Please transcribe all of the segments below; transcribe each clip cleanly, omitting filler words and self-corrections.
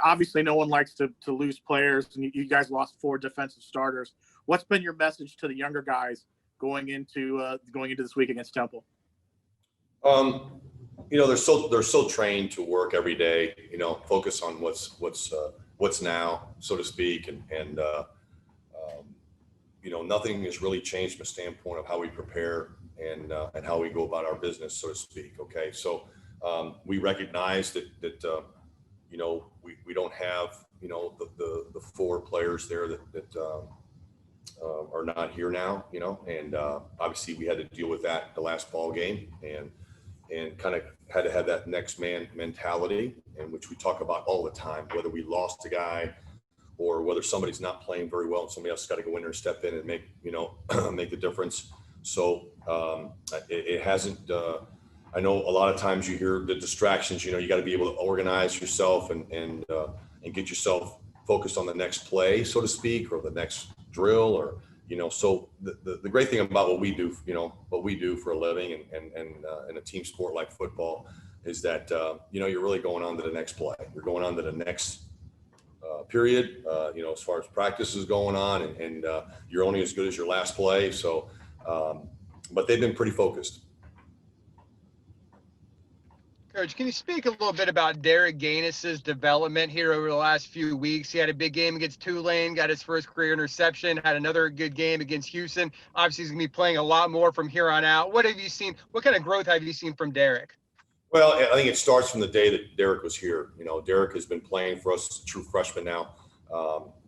Obviously, no one likes to lose players, and you guys lost 4 defensive starters. What's been your message to the younger guys going into this week against Temple? They're so trained to work every day. Focus on what's now, so to speak, and nothing has really changed from a standpoint of how we prepare and how we go about our business, so to speak. Okay, so we recognize that we don't have the 4 players there that are not here now, and obviously we had to deal with that the last ball game and kind of had to have that next man mentality, in which we talk about all the time, whether we lost a guy or whether somebody's not playing very well and somebody else got to go in there and step in and make make the difference. So it hasn't. I know a lot of times you hear the distractions. You got to be able to organize yourself and get yourself focused on the next play, so to speak, or the next drill, or So the great thing about what we do, for a living and in a team sport like football, is that you're really going on to the next play. You're going on to the next period. As far as practice is going on, and you're only as good as your last play. So, but they've been pretty focused. Coach, can you speak a little bit about Derek Gaines's development here over the last few weeks? He had a big game against Tulane, got his first career interception, had another good game against Houston. Obviously, he's going to be playing a lot more from here on out. What have you seen? What kind of growth have you seen from Derek? Well, I think it starts from the day that Derek was here. Derek has been playing for us, a true freshman now,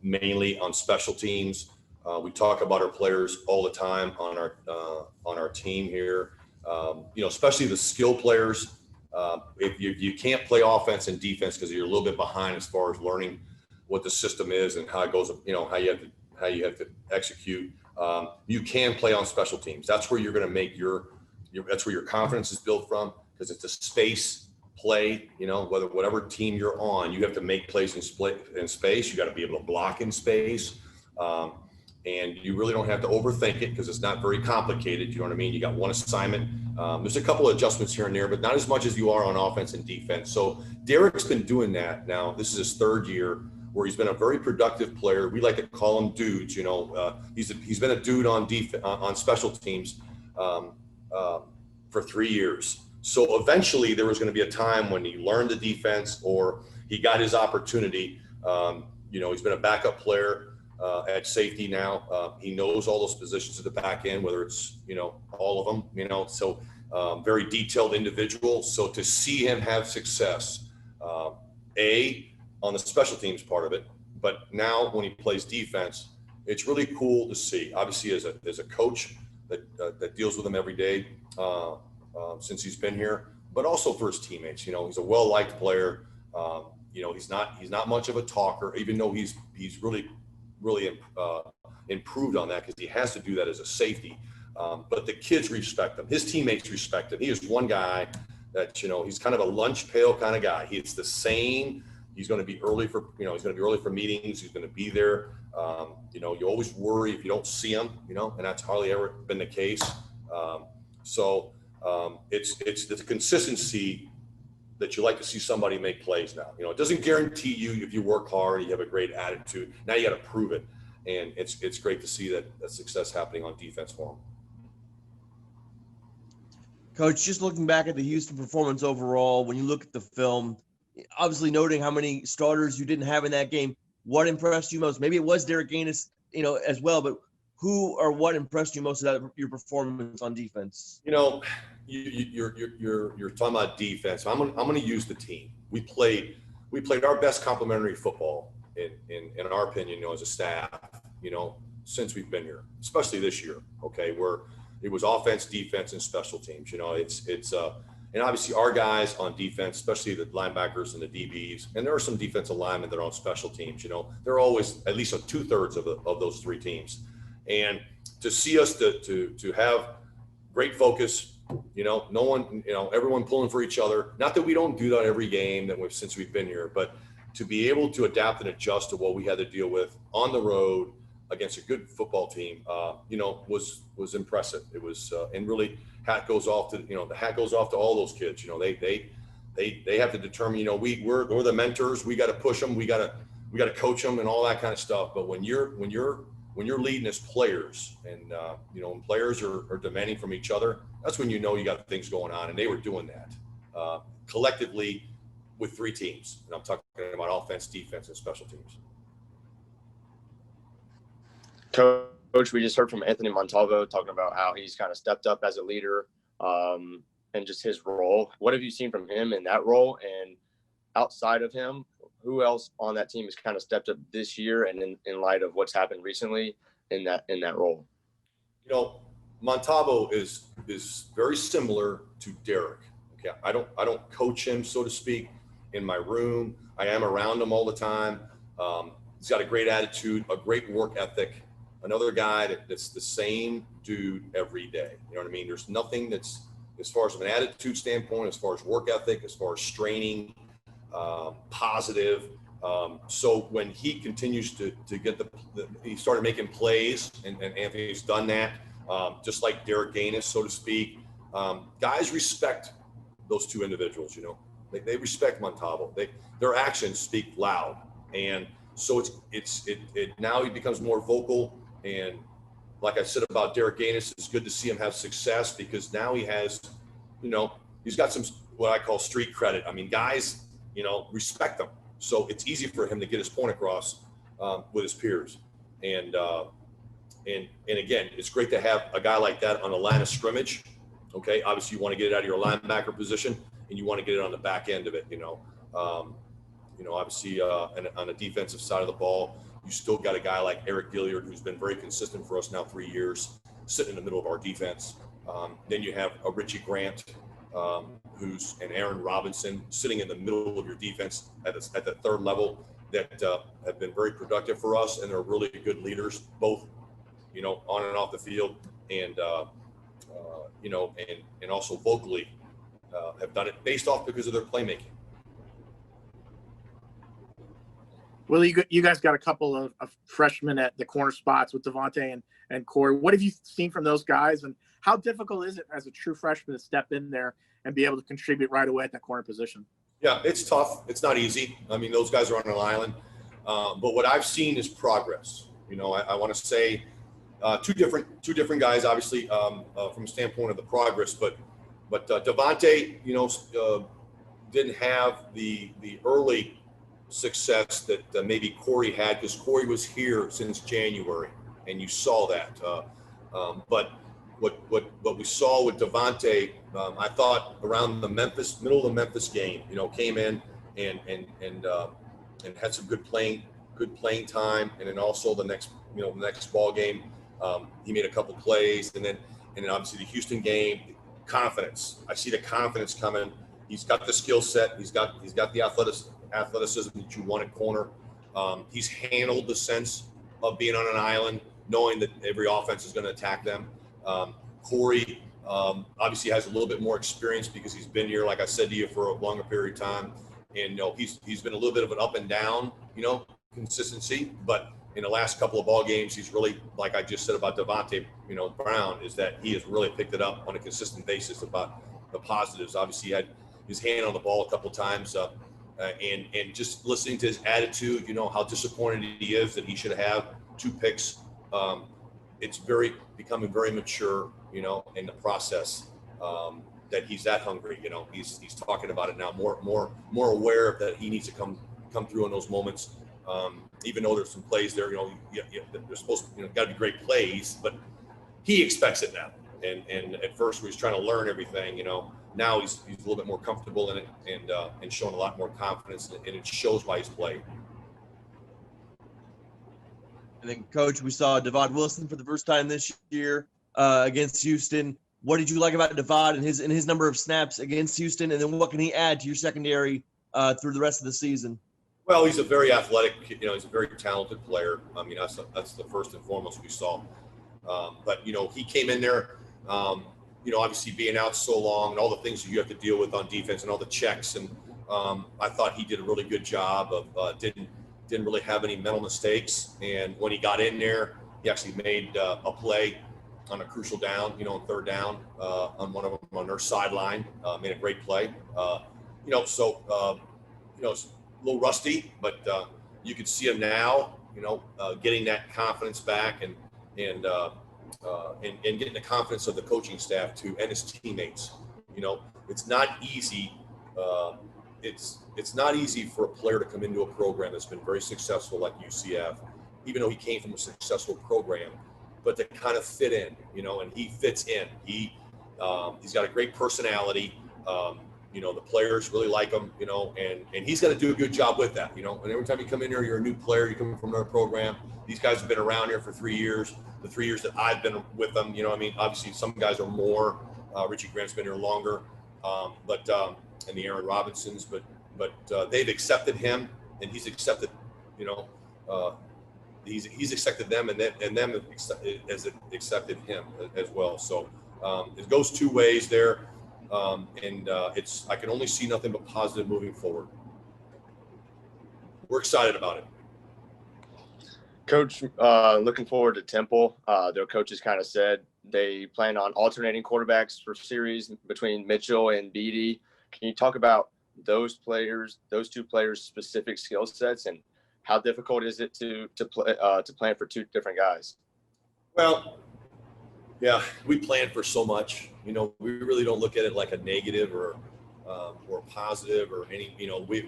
mainly on special teams. We talk about our players all the time on our team here. Especially the skill players. If you can't play offense and defense because you're a little bit behind as far as learning what the system is and how it goes, how you have to execute. You can play on special teams. That's where you're going to make that's where your confidence is built from, because it's a space play. Whatever team you're on, you have to make plays in space. You got to be able to block in space. And you really don't have to overthink it because it's not very complicated. You know what I mean? You got one assignment. There's a couple of adjustments here and there, but not as much as you are on offense and defense. So Derek's been doing that now. This is his 3rd year where he's been a very productive player. We like to call him dudes. He's been a dude on special teams for 3 years. So eventually there was going to be a time when he learned the defense or he got his opportunity. He's been a backup player at safety now. He knows all those positions at the back end, whether it's, all of them, so very detailed individual. So to see him have success, on the special teams part of it, but now when he plays defense, it's really cool to see. Obviously as a coach that deals with him every day since he's been here, but also for his teammates. He's a well-liked player. He's not much of a talker, even though he's really improved on that because he has to do that as a safety. But the kids respect him. His teammates respect him. He is one guy that, he's kind of a lunch pail kind of guy. He's the same. He's going to be early for, he's going to be early for meetings. He's going to be there. You always worry if you don't see him, and that's hardly ever been the case. It's the consistency that you like to see somebody make plays now. It doesn't guarantee you if you work hard, you have a great attitude. Now you got to prove it. And it's great to see that success happening on defense for him. Coach, just looking back at the Houston performance overall, when you look at the film, obviously noting how many starters you didn't have in that game, what impressed you most? Maybe it was Derek Gaines, as well, but who or what impressed you most about your performance on defense? You're talking about defense. I'm going to use the team. We played our best complementary football in our opinion, as a staff, since we've been here, especially this year. Okay, where it was offense, defense, and special teams. And obviously our guys on defense, especially the linebackers and the DBs, and there are some defensive linemen that are on special teams. They're always at least 2/3 of those 3 teams. And to see us to have great focus, no one, everyone pulling for each other. Not that we don't do that every game since we've been here, but to be able to adapt and adjust to what we had to deal with on the road against a good football team, was impressive. It was, and really hat goes off to, the hat goes off to all those kids. they have to determine, we're the mentors. We got to push them. We got to coach them and all that kind of stuff. But when you're leading as players and, when players are demanding from each other, that's when you got things going on. And they were doing that collectively with 3 teams. And I'm talking about offense, defense, and special teams. Coach, we just heard from Anthony Montalvo talking about how he's kind of stepped up as a leader and just his role. What have you seen from him in that role? And outside of him, who else on that team has kind of stepped up this year and in light of what's happened recently in that role? Montalvo is very similar to Derek. Okay, I don't coach him, so to speak, in my room. I am around him all the time. He's got a great attitude, a great work ethic. Another guy that's the same dude every day. You know what I mean? There's nothing that's, as far as an attitude standpoint, as far as work ethic, as far as straining, positive. So when he continues to get he started making plays, and Anthony's done that, just like Derek Gaines, so to speak. Guys respect those 2 individuals. They respect Montalvo. Their actions speak loud, and so it now he becomes more vocal. And like I said about Derek Gaines, it's good to see him have success because now he has, he's got some what I call street credit. I mean, guys, respect him. So it's easy for him to get his point across with his peers. And again, it's great to have a guy like that on the line of scrimmage. Okay, obviously you want to get it out of your linebacker position, and you want to get it on the back end of it. Obviously on the defensive side of the ball, you still got a guy like Eric Gilliard, who's been very consistent for us now 3 years, sitting in the middle of our defense. Then you have a Richie Grant, and Aaron Robinson sitting in the middle of your defense at the 3rd level that have been very productive for us, and they're really good leaders, both on and off the field, and and also vocally have done it based off because of their playmaking. Willie, you guys got a couple of freshmen at the corner spots with Devontae and Corey. What have you seen from those guys, and how difficult is it as a true freshman to step in there and be able to contribute right away at that corner position? Yeah, it's tough. It's not easy. I mean, those guys are on an island. But what I've seen is progress. I want to say two different guys, obviously, from a standpoint of the progress. But Devontae, didn't have the early success that maybe Corey had, because Corey was here since January, and you saw that. But what we saw with Devontae, I thought around the middle of the Memphis game, came in and had some good playing time, and then also the next ball game, he made a couple plays, and then obviously the Houston game, confidence. I see the confidence coming. He's got the skill set. He's got the athleticism that you want at corner. He's handled the sense of being on an island, knowing that every offense is going to attack them. Corey obviously has a little bit more experience because he's been here, like I said to you, for a longer period of time. And he's been a little bit of an up and down, consistency. But in the last couple of ball games, he's really, like I just said about Devontae, Brown, is that he has really picked it up on a consistent basis about the positives. Obviously, he had his hand on the ball a couple of times, and just listening to his attitude, how disappointed he is that he should have 2 picks. It's becoming very mature, in the process, that he's that hungry. He's talking about it now, more aware that he needs to come through in those moments. Even though there's some plays there, they're supposed to, got to be great plays, but he expects it now. And at first, he was trying to learn everything, Now he's a little bit more comfortable in it and showing a lot more confidence, and it shows by his play. And then, Coach, we saw Devon Wilson for the first time this year against Houston. What did you like about Devon and his number of snaps against Houston? And then what can he add to your secondary through the rest of the season? Well, he's a very athletic, he's a very talented player. I mean, that's the first and foremost we saw. But he came in there, obviously being out so long and all the things that you have to deal with on defense and all the checks. And I thought he did a really good job of didn't really have any mental mistakes. And when he got in there, he actually made a play on a crucial down, on 3rd down on one of them on their sideline, made a great play. It's a little rusty, but you could see him now, getting that confidence back and getting the confidence of the coaching staff too and his teammates. It's not easy. It's not easy for a player to come into a program that's been very successful like UCF, even though he came from a successful program, but to kind of fit in, and he fits in. He's got a great personality. The players really like him, and he's got to do a good job with that, and every time you come in here, you're a new player, you come from another program. These guys have been around here for 3 years, the 3 years that I've been with them, obviously some guys are more, Richie Grant's been here longer, and the Aaron Robinsons, but they've accepted him and he's accepted, he's accepted them and them has accepted him as well. So it goes two ways there. I can only see nothing but positive moving forward. We're excited about it. Coach, looking forward to Temple. Their coaches kind of said they plan on alternating quarterbacks for series between Mitchell and Beatty. Can you talk about those two players' specific skill sets, and how difficult is it to plan for two different guys? Well, yeah, we plan for so much. We really don't look at it like a negative or positive or any.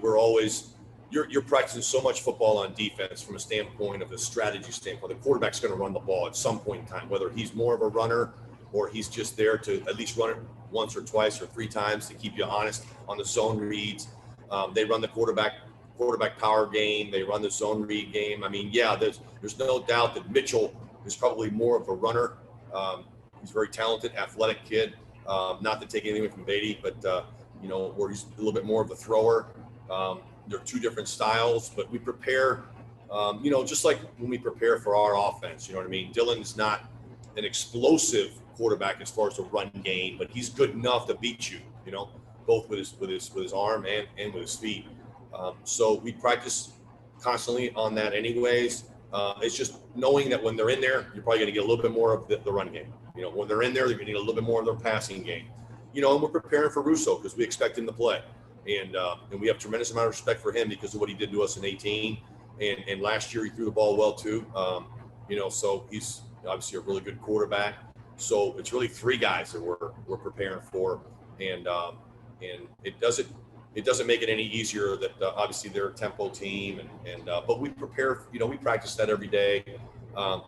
We're always you're practicing so much football on defense from a standpoint of a strategy standpoint. The quarterback's going to run the ball at some point in time, whether he's more of a runner or he's just there to at least run it once or twice or three times to keep you honest on the zone reads. They run the quarterback power game. They run the zone read game. There's no doubt that Mitchell is probably more of a runner. He's a very talented, athletic kid. Not to take anything away from Beatty, but where he's a little bit more of a thrower. They're two different styles, but we prepare. Just like when we prepare for our offense. Dylan's not an explosive quarterback as far as the run game, but he's good enough to beat you. Both with his arm and with his feet. So we practice constantly on that, anyways. It's just knowing that when they're in there, you're probably going to get a little bit more of the run game. When they're in there, they're going to get a little bit more of their passing game. And we're preparing for Russo because we expect him to play, and we have tremendous amount of respect for him because of what he did to us in 2018, and last year he threw the ball well too. So he's obviously a really good quarterback. So it's really three guys that we're preparing for, and it doesn't make it any easier that obviously they're a tempo team, but we prepare. We practice that every day.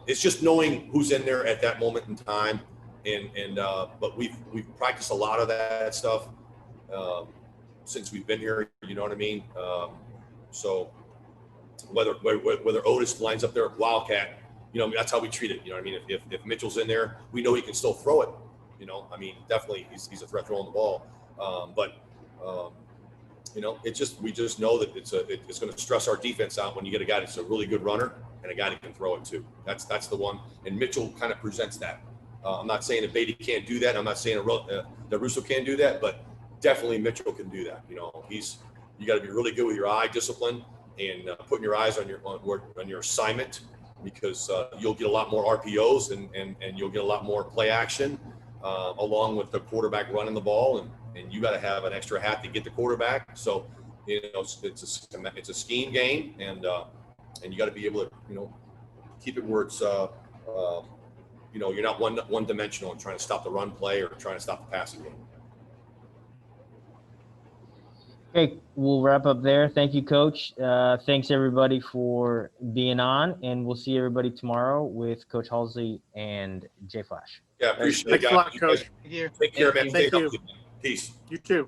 It's just knowing who's in there at that moment in time, but we've practiced a lot of that stuff since we've been here. You know what I mean? So whether Otis lines up there at Wildcat, that's how we treat it. You know what I mean? If Mitchell's in there, we know he can still throw it. Definitely he's a threat throwing the ball. We just know that it's going to stress our defense out when you get a guy that's a really good runner and a guy that can throw it too. That's the one. And Mitchell kind of presents that. I'm not saying that Beatty can't do that. I'm not saying that Russo can't do that, but definitely Mitchell can do that. You got to be really good with your eye discipline and putting your eyes on your assignment, because you'll get a lot more RPOs and you'll get a lot more play action along with the quarterback running the ball, and you got to have an extra hat to get the quarterback. So it's a scheme game, and you got to be able to keep it where it's you're not one dimensional and trying to stop the run play or trying to stop the passing game. Okay, we'll wrap up there. Thank you, Coach. Thanks, everybody, for being on, and we'll see everybody tomorrow with Coach Halsey and Jay Flash. Yeah, appreciate it. Thanks a lot, Coach. Thank you. Take care, man. Thank you. Peace. You too.